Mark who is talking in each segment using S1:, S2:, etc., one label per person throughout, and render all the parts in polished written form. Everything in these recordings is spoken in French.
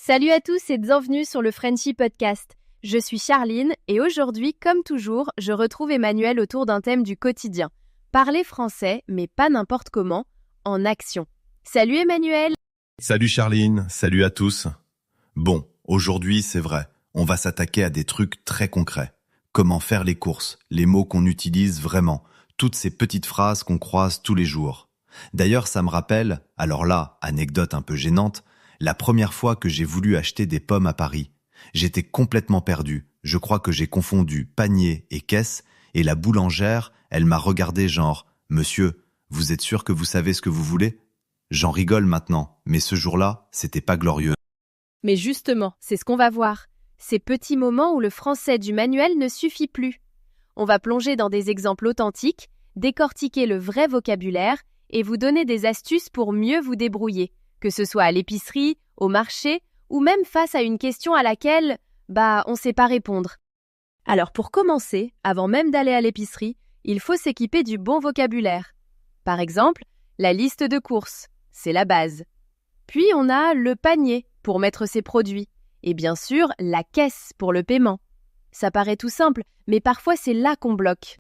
S1: Salut à tous et bienvenue sur le Frenchy Podcast. Je suis Charline et aujourd'hui, comme toujours, je retrouve Emmanuel autour d'un thème du quotidien. Parler français, mais pas n'importe comment, en action. Salut Emmanuel!
S2: Salut Charline, salut à tous. Bon, aujourd'hui c'est vrai, on va s'attaquer à des trucs très concrets. Comment faire les courses, les mots qu'on utilise vraiment, toutes ces petites phrases qu'on croise tous les jours. D'ailleurs ça me rappelle, alors là, anecdote un peu gênante, la première fois que j'ai voulu acheter des pommes à Paris. J'étais complètement perdu, je crois que j'ai confondu panier et caisse, et la boulangère, elle m'a regardé genre « Monsieur, vous êtes sûr que vous savez ce que vous voulez ?» J'en rigole maintenant, mais ce jour-là, c'était pas glorieux.
S1: Mais justement, c'est ce qu'on va voir. Ces petits moments où le français du manuel ne suffit plus. On va plonger dans des exemples authentiques, décortiquer le vrai vocabulaire et vous donner des astuces pour mieux vous débrouiller, que ce soit à l'épicerie, au marché ou même face à une question à laquelle, on sait pas répondre. Alors pour commencer, avant même d'aller à l'épicerie, il faut s'équiper du bon vocabulaire. Par exemple, la liste de courses, c'est la base. Puis on a le panier pour mettre ses produits. Et bien sûr, la caisse pour le paiement. Ça paraît tout simple, mais parfois c'est là qu'on bloque.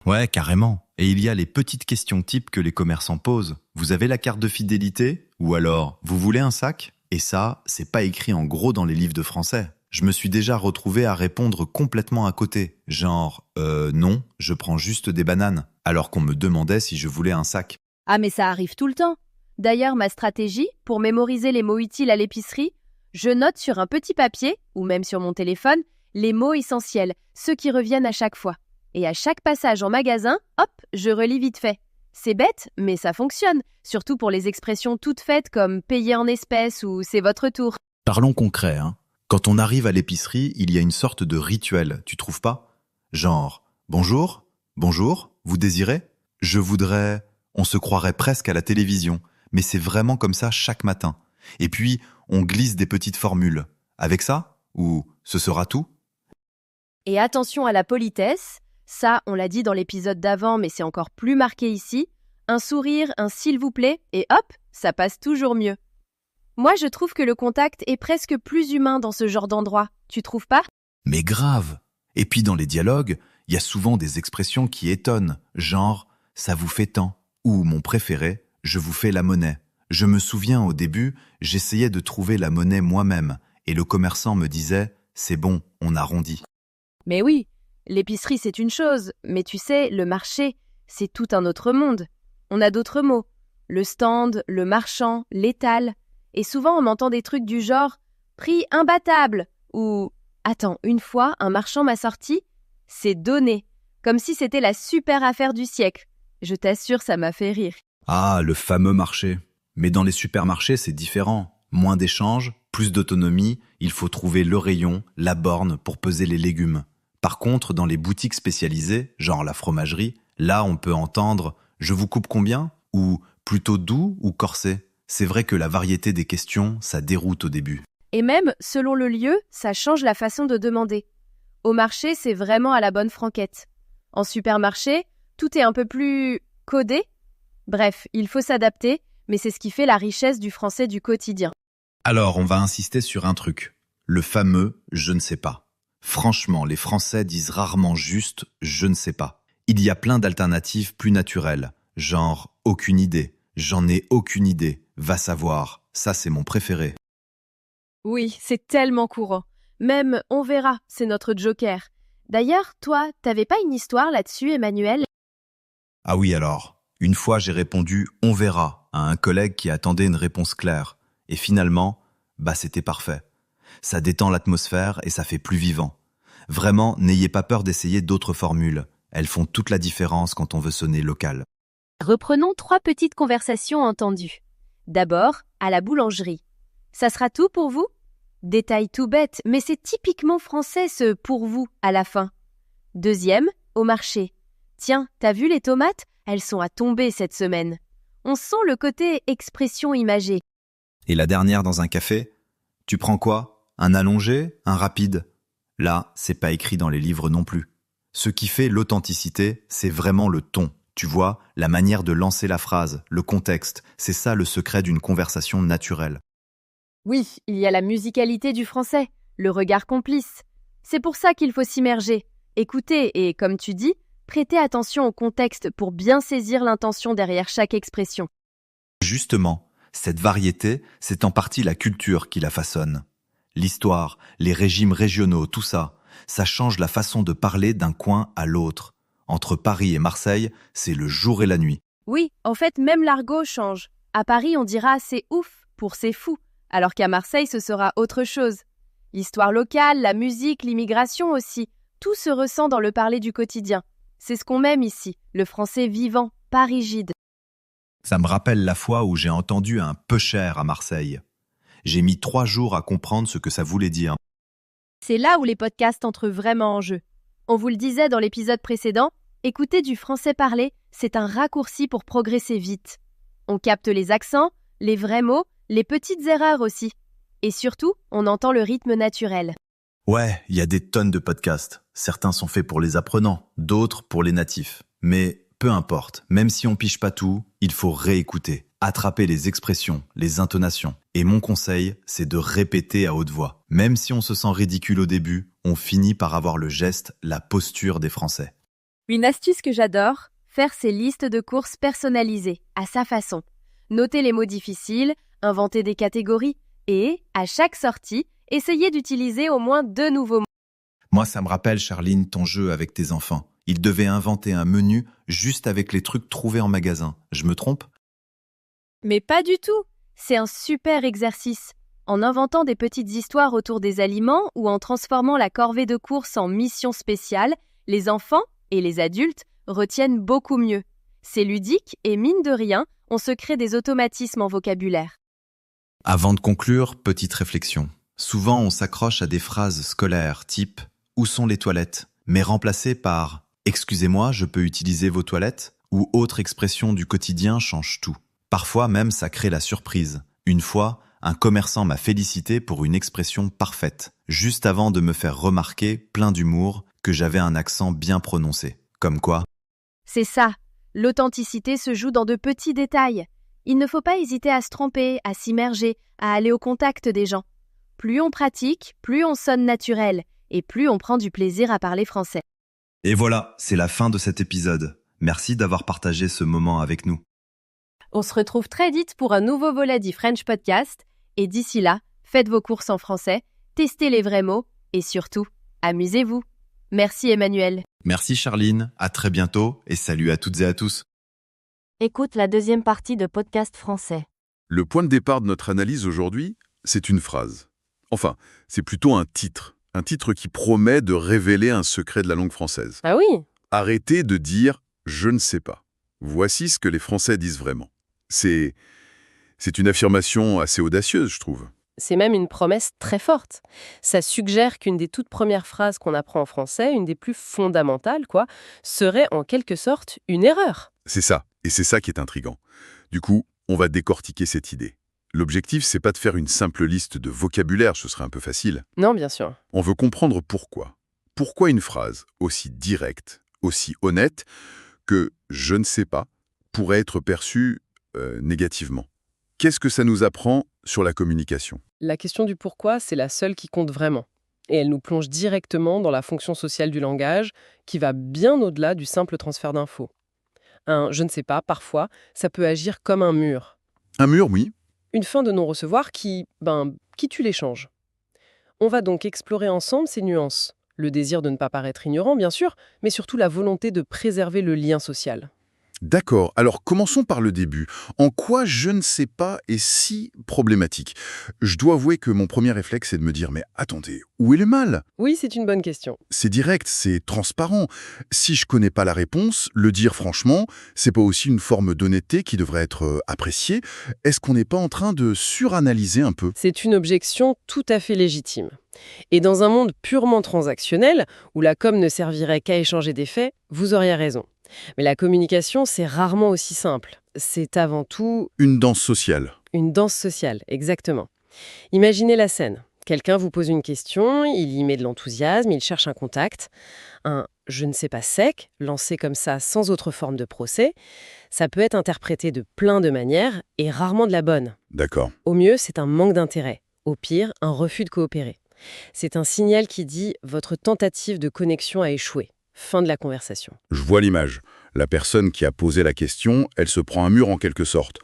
S2: Ouais, carrément. Et il y a les petites questions types que les commerçants posent. Vous avez la carte de fidélité ? Ou alors, vous voulez un sac ? Et ça, c'est pas écrit en gros dans les livres de français. Je me suis déjà retrouvé à répondre complètement à côté. Genre, non, je prends juste des bananes. Alors qu'on me demandait si je voulais un sac.
S1: Ah mais ça arrive tout le temps. D'ailleurs, ma stratégie, pour mémoriser les mots utiles à l'épicerie, je note sur un petit papier, ou même sur mon téléphone, les mots essentiels, ceux qui reviennent à chaque fois. Et à chaque passage en magasin, hop, je relis vite fait. C'est bête, mais ça fonctionne, surtout pour les expressions toutes faites comme « payer en espèces » ou « c'est votre tour ».
S2: Parlons concret, hein. Quand on arrive à l'épicerie, il y a une sorte de rituel, tu trouves pas ? Genre, bonjour, vous désirez ? Je voudrais... On se croirait presque à la télévision, mais c'est vraiment comme ça chaque matin. Et puis, on glisse des petites formules. Avec ça ? Ou ce sera tout ?
S1: Et attention à la politesse, ça on l'a dit dans l'épisode d'avant mais c'est encore plus marqué ici, un sourire, un s'il vous plaît, et hop, ça passe toujours mieux. Moi je trouve que le contact est presque plus humain dans ce genre d'endroit, tu trouves pas ?
S2: Mais grave ! Et puis dans les dialogues, il y a souvent des expressions qui étonnent, genre « ça vous fait tant » ou mon préféré, « je vous fais la monnaie ». Je me souviens au début, j'essayais de trouver la monnaie moi-même et le commerçant me disait « c'est bon, on arrondit ».
S1: Mais oui, l'épicerie c'est une chose, mais tu sais, le marché, c'est tout un autre monde. On a d'autres mots, le stand, le marchand, l'étal, et souvent on entend des trucs du genre « prix imbattable » ou « attends, une fois, un marchand m'a sorti, c'est donné », comme si c'était la super affaire du siècle. Je t'assure, ça m'a fait rire.
S2: Ah, le fameux marché. Mais dans les supermarchés, c'est différent. Moins d'échanges, plus d'autonomie, il faut trouver le rayon, la borne pour peser les légumes. Par contre, dans les boutiques spécialisées, genre la fromagerie, là on peut entendre « je vous coupe combien ?» ou « plutôt doux ou corsé ?» C'est vrai que la variété des questions, ça déroute au début.
S1: Et même, selon le lieu, ça change la façon de demander. Au marché, c'est vraiment à la bonne franquette. En supermarché, tout est un peu plus codé. Bref, il faut s'adapter, mais c'est ce qui fait la richesse du français du quotidien.
S2: Alors, on va insister sur un truc. Le fameux « je ne sais pas ». Franchement, les Français disent rarement juste « je ne sais pas ». Il y a plein d'alternatives plus naturelles, genre « aucune idée »,« j'en ai aucune idée »,« va savoir », ça c'est mon préféré.
S1: Oui, c'est tellement courant. Même « on verra », c'est notre joker. D'ailleurs, toi, t'avais pas une histoire là-dessus, Emmanuel ?
S2: Ah oui alors, une fois j'ai répondu « on verra » à un collègue qui attendait une réponse claire. Et finalement, c'était parfait. Ça détend l'atmosphère et ça fait plus vivant. Vraiment, n'ayez pas peur d'essayer d'autres formules. Elles font toute la différence quand on veut sonner local.
S1: Reprenons 3 petites conversations entendues. D'abord, à la boulangerie. Ça sera tout pour vous ? Détail tout bête, mais c'est typiquement français ce « pour vous » à la fin. Deuxième, au marché. Tiens, t'as vu les tomates ? Elles sont à tomber cette semaine. On sent le côté expression imagée.
S2: Et la dernière dans un café ? Tu prends quoi ? Un allongé ? Un rapide ? Là, c'est pas écrit dans les livres non plus. Ce qui fait l'authenticité, c'est vraiment le ton. Tu vois, la manière de lancer la phrase, le contexte, c'est ça le secret d'une conversation naturelle.
S1: Oui, il y a la musicalité du français, le regard complice. C'est pour ça qu'il faut s'immerger, écouter et, comme tu dis, prêter attention au contexte pour bien saisir l'intention derrière chaque expression.
S2: Justement, cette variété, c'est en partie la culture qui la façonne. L'histoire, les régimes régionaux, tout ça, ça change la façon de parler d'un coin à l'autre. Entre Paris et Marseille, c'est le jour et la nuit.
S1: Oui, en fait, même l'argot change. À Paris, on dira « c'est ouf » pour « c'est fou », alors qu'à Marseille, ce sera autre chose. L'histoire locale, la musique, l'immigration aussi, tout se ressent dans le parler du quotidien. C'est ce qu'on aime ici, le français vivant, pas rigide.
S2: Ça me rappelle la fois où j'ai entendu un peu cher à Marseille. J'ai mis 3 jours à comprendre ce que ça voulait dire.
S1: C'est là où les podcasts entrent vraiment en jeu. On vous le disait dans l'épisode précédent, écouter du français parlé, c'est un raccourci pour progresser vite. On capte les accents, les vrais mots, les petites erreurs aussi. Et surtout, on entend le rythme naturel.
S2: Ouais, il y a des tonnes de podcasts. Certains sont faits pour les apprenants, d'autres pour les natifs. Mais peu importe, même si on piche pas tout, il faut réécouter, attraper les expressions, les intonations. Et mon conseil, c'est de répéter à haute voix. Même si on se sent ridicule au début, on finit par avoir le geste, la posture des Français.
S1: Une astuce que j'adore, faire ses listes de courses personnalisées, à sa façon. Noter les mots difficiles, inventer des catégories et, à chaque sortie, essayer d'utiliser au moins 2 nouveaux mots.
S2: Moi, ça me rappelle, Charline, ton jeu avec tes enfants. Ils devaient inventer un menu juste avec les trucs trouvés en magasin. Je me trompe ?
S1: Mais pas du tout. C'est un super exercice. En inventant des petites histoires autour des aliments ou en transformant la corvée de courses en mission spéciale, les enfants et les adultes retiennent beaucoup mieux. C'est ludique et mine de rien, on se crée des automatismes en vocabulaire.
S2: Avant de conclure, petite réflexion. Souvent, on s'accroche à des phrases scolaires type « Où sont les toilettes ?», mais remplacées par « Excusez-moi, je peux utiliser vos toilettes ?» ou autre expression du quotidien change tout. Parfois même, ça crée la surprise. Une fois, un commerçant m'a félicité pour une expression parfaite, juste avant de me faire remarquer, plein d'humour, que j'avais un accent bien prononcé. Comme quoi ?
S1: C'est ça. L'authenticité se joue dans de petits détails. Il ne faut pas hésiter à se tromper, à s'immerger, à aller au contact des gens. Plus on pratique, plus on sonne naturel, et plus on prend du plaisir à parler français.
S2: Et voilà, c'est la fin de cet épisode. Merci d'avoir partagé ce moment avec nous.
S1: On se retrouve très vite pour un nouveau volet du French Podcast, et d'ici là, faites vos courses en français, testez les vrais mots, et surtout, amusez-vous. Merci Emmanuel.
S2: Merci Charline, à très bientôt, et salut à toutes et à tous.
S1: Écoute la deuxième partie de Podcast français.
S3: Le point de départ de notre analyse aujourd'hui, c'est une phrase. Enfin, c'est plutôt un titre qui promet de révéler un secret de la langue française.
S1: Ah oui ?
S3: Arrêtez de dire « je ne sais pas ». Voici ce que les Français disent vraiment. C'est une affirmation assez audacieuse, je trouve.
S4: C'est même une promesse très forte. Ça suggère qu'une des toutes premières phrases qu'on apprend en français, une des plus fondamentales, serait en quelque sorte une erreur.
S3: C'est ça, et c'est ça qui est intriguant. Du coup, on va décortiquer cette idée. L'objectif, c'est pas de faire une simple liste de vocabulaire, ce serait un peu facile.
S4: Non, bien sûr.
S3: On veut comprendre pourquoi. Pourquoi une phrase aussi directe, aussi honnête, que « je ne sais pas » pourrait être perçue négativement. Qu'est-ce que ça nous apprend sur la communication ?
S4: La question du pourquoi, c'est la seule qui compte vraiment. Et elle nous plonge directement dans la fonction sociale du langage, qui va bien au-delà du simple transfert d'infos. Un « je ne sais pas », parfois, ça peut agir comme un mur.
S3: Un mur, oui.
S4: Une fin de non-recevoir qui tue l'échange. On va donc explorer ensemble ces nuances. Le désir de ne pas paraître ignorant, bien sûr, mais surtout la volonté de préserver le lien social.
S3: D'accord, alors commençons par le début. En quoi je ne sais pas est si problématique ? Je dois avouer que mon premier réflexe est de me dire « mais attendez, où est le mal ?»
S4: Oui, c'est une bonne question.
S3: C'est direct, c'est transparent. Si je connais pas la réponse, le dire franchement, c'est pas aussi une forme d'honnêteté qui devrait être appréciée ? Est-ce qu'on n'est pas en train de suranalyser un peu ?
S4: C'est une objection tout à fait légitime. Et dans un monde purement transactionnel, où la com ne servirait qu'à échanger des faits, vous auriez raison. Mais la communication, c'est rarement aussi simple. C'est avant tout...
S3: Une danse sociale.
S4: Une danse sociale, exactement. Imaginez la scène. Quelqu'un vous pose une question, il y met de l'enthousiasme, il cherche un contact. Un « je ne sais pas » sec, lancé comme ça sans autre forme de procès, ça peut être interprété de plein de manières et rarement de la bonne.
S3: D'accord.
S4: Au mieux, c'est un manque d'intérêt. Au pire, un refus de coopérer. C'est un signal qui dit « votre tentative de connexion a échoué ». Fin de la conversation.
S3: Je vois l'image. La personne qui a posé la question, elle se prend un mur en quelque sorte.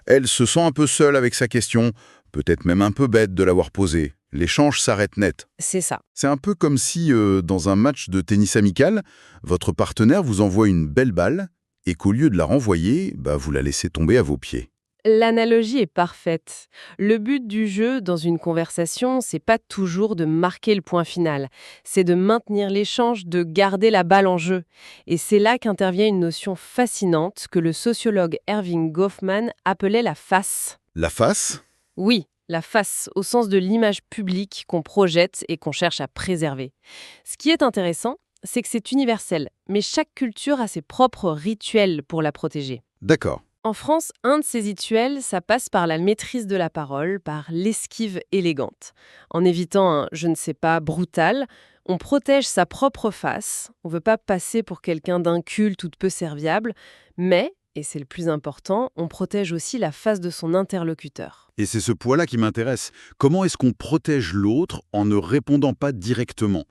S3: Elle se sent un peu seule avec sa question, peut-être même un peu bête de l'avoir posée. L'échange s'arrête net.
S4: C'est ça.
S3: C'est un peu comme si, dans un match de tennis amical, votre partenaire vous envoie une belle balle et qu'au lieu de la renvoyer, vous la laissez tomber à vos pieds.
S4: L'analogie est parfaite. Le but du jeu dans une conversation, c'est pas toujours de marquer le point final. C'est de maintenir l'échange, de garder la balle en jeu. Et c'est là qu'intervient une notion fascinante que le sociologue Erving Goffman appelait la face.
S3: La face?
S4: Oui, la face, au sens de l'image publique qu'on projette et qu'on cherche à préserver. Ce qui est intéressant, c'est que c'est universel, mais chaque culture a ses propres rituels pour la protéger.
S3: D'accord.
S4: En France, un de ces rituels, ça passe par la maîtrise de la parole, par l'esquive élégante. En évitant un « je ne sais pas » brutal, on protège sa propre face. On ne veut pas passer pour quelqu'un d'inculte ou de peu serviable, mais, et c'est le plus important, on protège aussi la face de son interlocuteur.
S3: Et c'est ce point-là qui m'intéresse. Comment est-ce qu'on protège l'autre en ne répondant pas directement ?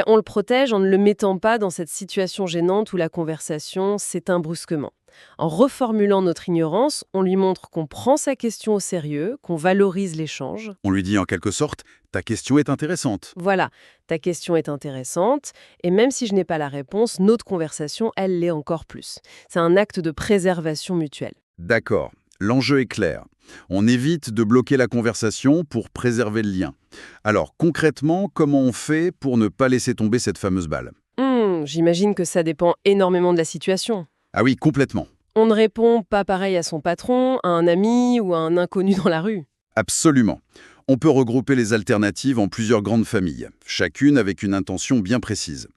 S4: On le protège en ne le mettant pas dans cette situation gênante où la conversation s'éteint brusquement. En reformulant notre ignorance, on lui montre qu'on prend sa question au sérieux, qu'on valorise l'échange.
S3: On lui dit en quelque sorte « ta question est intéressante ».
S4: Voilà, ta question est intéressante, et même si je n'ai pas la réponse, notre conversation, elle l'est encore plus. C'est un acte de préservation mutuelle.
S3: D'accord, l'enjeu est clair. On évite de bloquer la conversation pour préserver le lien. Alors concrètement, comment on fait pour ne pas laisser tomber cette fameuse balle ?
S4: J'imagine que ça dépend énormément de la situation.
S3: Ah oui, complètement.
S4: On ne répond pas pareil à son patron, à un ami ou à un inconnu dans la rue.
S3: Absolument. On peut regrouper les alternatives en plusieurs grandes familles, chacune avec une intention bien précise.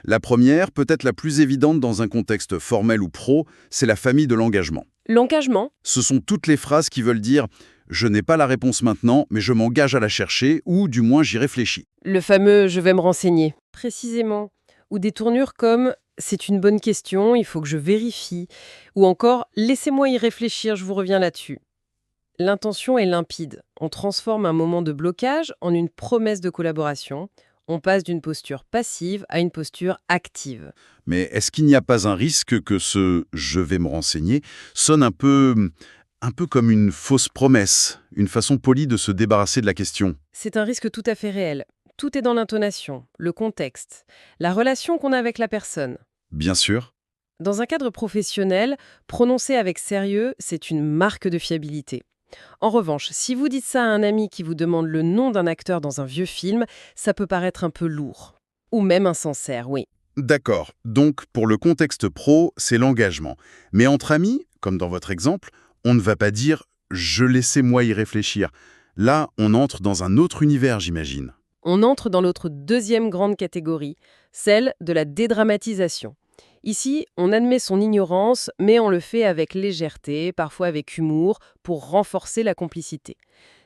S3: La première, peut-être la plus évidente dans un contexte formel ou pro, c'est la famille de l'engagement.
S4: L'engagement ?
S3: Ce sont toutes les phrases qui veulent dire « je n'ai pas la réponse maintenant, mais je m'engage à la chercher » ou du moins j'y réfléchis.
S4: Le fameux « je vais me renseigner ». Précisément. Ou des tournures comme « c'est une bonne question, il faut que je vérifie ». Ou encore « laissez-moi y réfléchir, je vous reviens là-dessus ». L'intention est limpide. On transforme un moment de blocage en une promesse de collaboration. On passe d'une posture passive à une posture active.
S3: Mais est-ce qu'il n'y a pas un risque que ce « je vais me renseigner » sonne un peu comme une fausse promesse, une façon polie de se débarrasser de la question ?
S4: C'est un risque tout à fait réel. Tout est dans l'intonation, le contexte, la relation qu'on a avec la personne.
S3: Bien sûr.
S4: Dans un cadre professionnel, prononcer avec sérieux, c'est une marque de fiabilité. En revanche, si vous dites ça à un ami qui vous demande le nom d'un acteur dans un vieux film, ça peut paraître un peu lourd. Ou même insincère, oui.
S3: D'accord. Donc, pour le contexte pro, c'est l'engagement. Mais entre amis, comme dans votre exemple, on ne va pas dire « je laissez-moi y réfléchir ». Là, on entre dans un autre univers, j'imagine.
S4: On entre dans l'autre deuxième grande catégorie, celle de la dédramatisation. Ici, on admet son ignorance, mais on le fait avec légèreté, parfois avec humour, pour renforcer la complicité.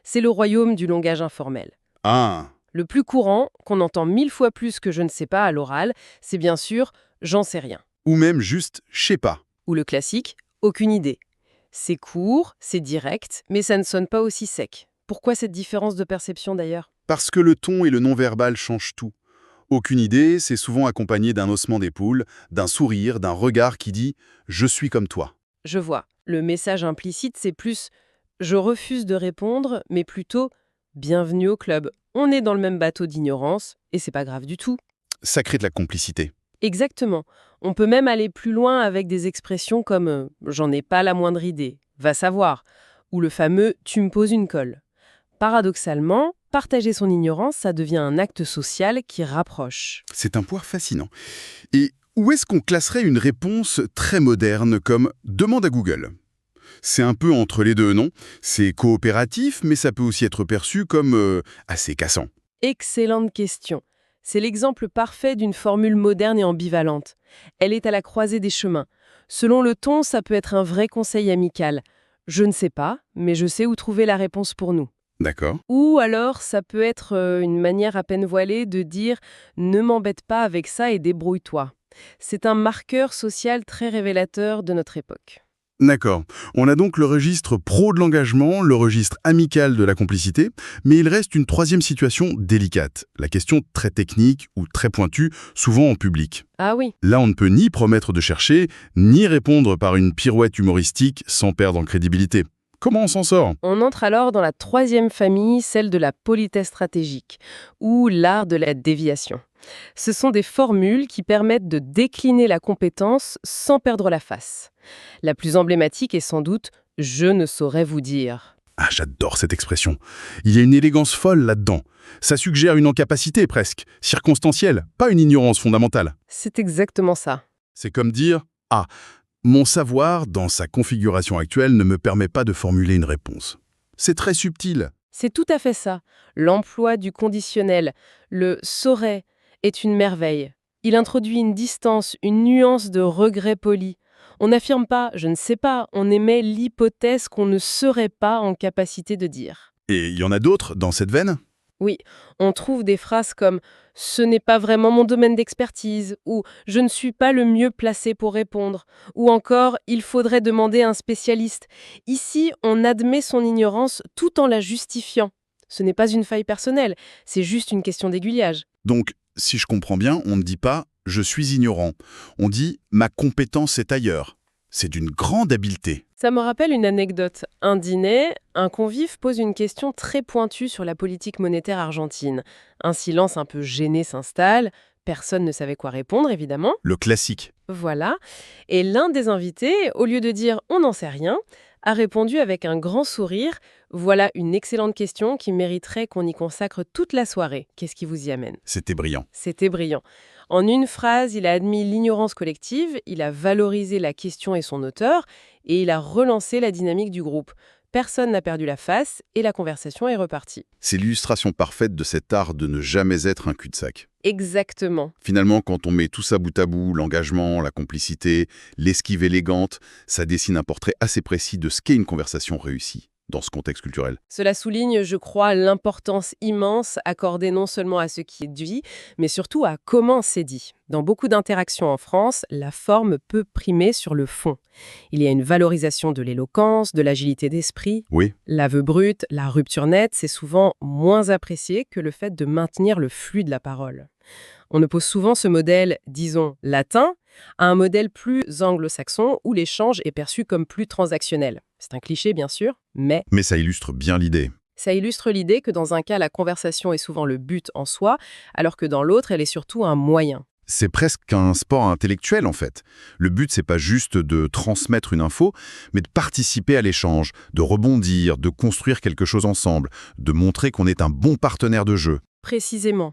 S4: C'est le royaume du langage informel.
S3: Ah.
S4: Le plus courant, qu'on entend 1000 fois plus que « je ne sais pas » à l'oral, c'est bien sûr « j'en sais rien ».
S3: Ou même juste « je sais pas ».
S4: Ou le classique « aucune idée ». C'est court, c'est direct, mais ça ne sonne pas aussi sec. Pourquoi cette différence de perception d'ailleurs ?
S3: Parce que le ton et le non-verbal changent tout. Aucune idée, c'est souvent accompagné d'un haussement d'épaule, d'un sourire, d'un regard qui dit « je suis comme toi ».
S4: Je vois. Le message implicite, c'est plus « je refuse de répondre », mais plutôt « bienvenue au club ». On est dans le même bateau d'ignorance, et c'est pas grave du tout.
S3: Ça crée de la complicité.
S4: Exactement. On peut même aller plus loin avec des expressions comme « j'en ai pas la moindre idée »,« va savoir », ou le fameux « tu me poses une colle ». Paradoxalement, partager son ignorance, ça devient un acte social qui rapproche.
S3: C'est un point fascinant. Et où est-ce qu'on classerait une réponse très moderne comme « demande à Google » ? C'est un peu entre les deux, non ? C'est coopératif, mais ça peut aussi être perçu comme assez cassant.
S4: Excellente question. C'est l'exemple parfait d'une formule moderne et ambivalente. Elle est à la croisée des chemins. Selon le ton, ça peut être un vrai conseil amical. Je ne sais pas, mais je sais où trouver la réponse pour nous.
S3: D'accord.
S4: Ou alors, ça peut être une manière à peine voilée de dire « ne m'embête pas avec ça et débrouille-toi ». C'est un marqueur social très révélateur de notre époque.
S3: D'accord. On a donc le registre pro de l'engagement, le registre amical de la complicité, mais il reste une troisième situation délicate, la question très technique ou très pointue, souvent en public.
S4: Ah oui.
S3: Là, on ne peut ni promettre de chercher, ni répondre par une pirouette humoristique sans perdre en crédibilité. Comment on s'en sort?
S4: On entre alors dans la troisième famille, celle de la politesse stratégique, ou l'art de la déviation. Ce sont des formules qui permettent de décliner la compétence sans perdre la face. La plus emblématique est sans doute « je ne saurais vous dire ».
S3: Ah, j'adore cette expression. Il y a une élégance folle là-dedans. Ça suggère une incapacité presque, circonstancielle, pas une ignorance fondamentale.
S4: C'est exactement ça.
S3: C'est comme dire « Ah, mon savoir, dans sa configuration actuelle, ne me permet pas de formuler une réponse. » C'est très subtil.
S4: C'est tout à fait ça. L'emploi du conditionnel, le « saurait » est une merveille. Il introduit une distance, une nuance de regret poli. On n'affirme pas « je ne sais pas », on émet l'hypothèse qu'on ne serait pas en capacité de dire.
S3: Et il y en a d'autres dans cette veine?
S4: Oui, on trouve des phrases comme « ce n'est pas vraiment mon domaine d'expertise » ou « je ne suis pas le mieux placé pour répondre » ou encore « il faudrait demander à un spécialiste ». Ici, on admet son ignorance tout en la justifiant. Ce n'est pas une faille personnelle, c'est juste une question d'aiguillage.
S3: Donc, si je comprends bien, on ne dit pas « je suis ignorant ». On dit « ma compétence est ailleurs ». C'est d'une grande habileté.
S4: Ça me rappelle une anecdote. Un dîner, un convive pose une question très pointue sur la politique monétaire argentine. Un silence un peu gêné s'installe. Personne ne savait quoi répondre, évidemment.
S3: Le classique.
S4: Voilà. Et l'un des invités, au lieu de dire « on n'en sait rien », a répondu avec un grand sourire « voilà une excellente question qui mériterait qu'on y consacre toute la soirée. Qu'est-ce qui vous y amène ?»
S3: C'était brillant.
S4: C'était brillant. En une phrase, il a admis l'ignorance collective, il a valorisé la question et son auteur, et il a relancé la dynamique du groupe. Personne n'a perdu la face et la conversation est repartie.
S3: C'est l'illustration parfaite de cet art de ne jamais être un cul-de-sac.
S4: Exactement.
S3: Finalement, quand on met tout ça bout à bout, l'engagement, la complicité, l'esquive élégante, ça dessine un portrait assez précis de ce qu'est une conversation réussie dans ce contexte culturel.
S4: Cela souligne, je crois, l'importance immense accordée non seulement à ce qui est dit, mais surtout à comment c'est dit. Dans beaucoup d'interactions en France, la forme peut primer sur le fond. Il y a une valorisation de l'éloquence, de l'agilité d'esprit.
S3: Oui.
S4: L'aveu brut, la rupture nette, c'est souvent moins apprécié que le fait de maintenir le flux de la parole. On oppose souvent ce modèle, disons, latin, à un modèle plus anglo-saxon où l'échange est perçu comme plus transactionnel. C'est un cliché, bien sûr, mais
S3: ça illustre bien l'idée.
S4: ça illustre l'idée que dans un cas, la conversation est souvent le but en soi, alors que dans l'autre, elle est surtout un moyen.
S3: C'est presque un sport intellectuel, en fait. Le but, c'est pas juste de transmettre une info, mais de participer à l'échange, de rebondir, de construire quelque chose ensemble, de montrer qu'on est un bon partenaire de jeu.
S4: Précisément.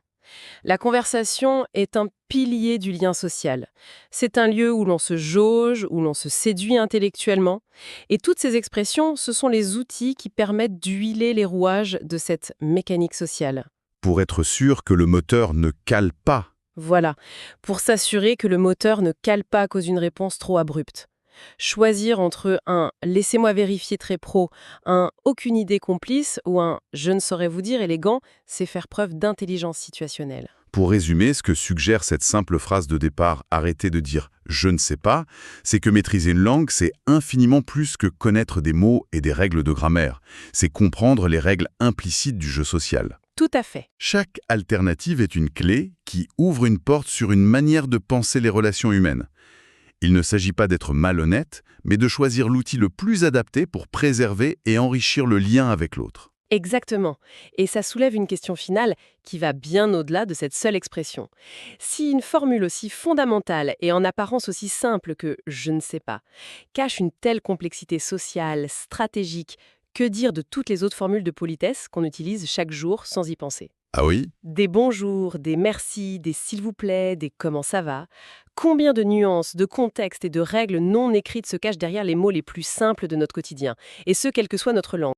S4: La conversation est un pilier du lien social. C'est un lieu où l'on se jauge, où l'on se séduit intellectuellement. Et toutes ces expressions, ce sont les outils qui permettent d'huiler les rouages de cette mécanique sociale.
S3: Pour être sûr que le moteur ne cale pas.
S4: Voilà, pour s'assurer que le moteur ne cale pas à cause d'une réponse trop abrupte. Choisir entre un « laissez-moi vérifier très pro », un « aucune idée complice » ou un « je ne saurais vous dire élégant », c'est faire preuve d'intelligence situationnelle.
S3: Pour résumer, ce que suggère cette simple phrase de départ « arrêtez de dire « je ne sais pas », c'est que maîtriser une langue, c'est infiniment plus que connaître des mots et des règles de grammaire. C'est comprendre les règles implicites du jeu social.
S4: Tout à fait.
S3: Chaque alternative est une clé qui ouvre une porte sur une manière de penser les relations humaines. Il ne s'agit pas d'être malhonnête, mais de choisir l'outil le plus adapté pour préserver et enrichir le lien avec l'autre.
S4: Exactement. Et ça soulève une question finale qui va bien au-delà de cette seule expression. Si une formule aussi fondamentale et en apparence aussi simple que « je ne sais pas » cache une telle complexité sociale, stratégique, que dire de toutes les autres formules de politesse qu'on utilise chaque jour sans y penser ?
S3: Ah oui?
S4: Des bonjours, des merci, des s'il vous plaît, des comment ça va. Combien de nuances, de contextes et de règles non écrites se cachent derrière les mots les plus simples de notre quotidien, et ce, quelle que soit notre langue.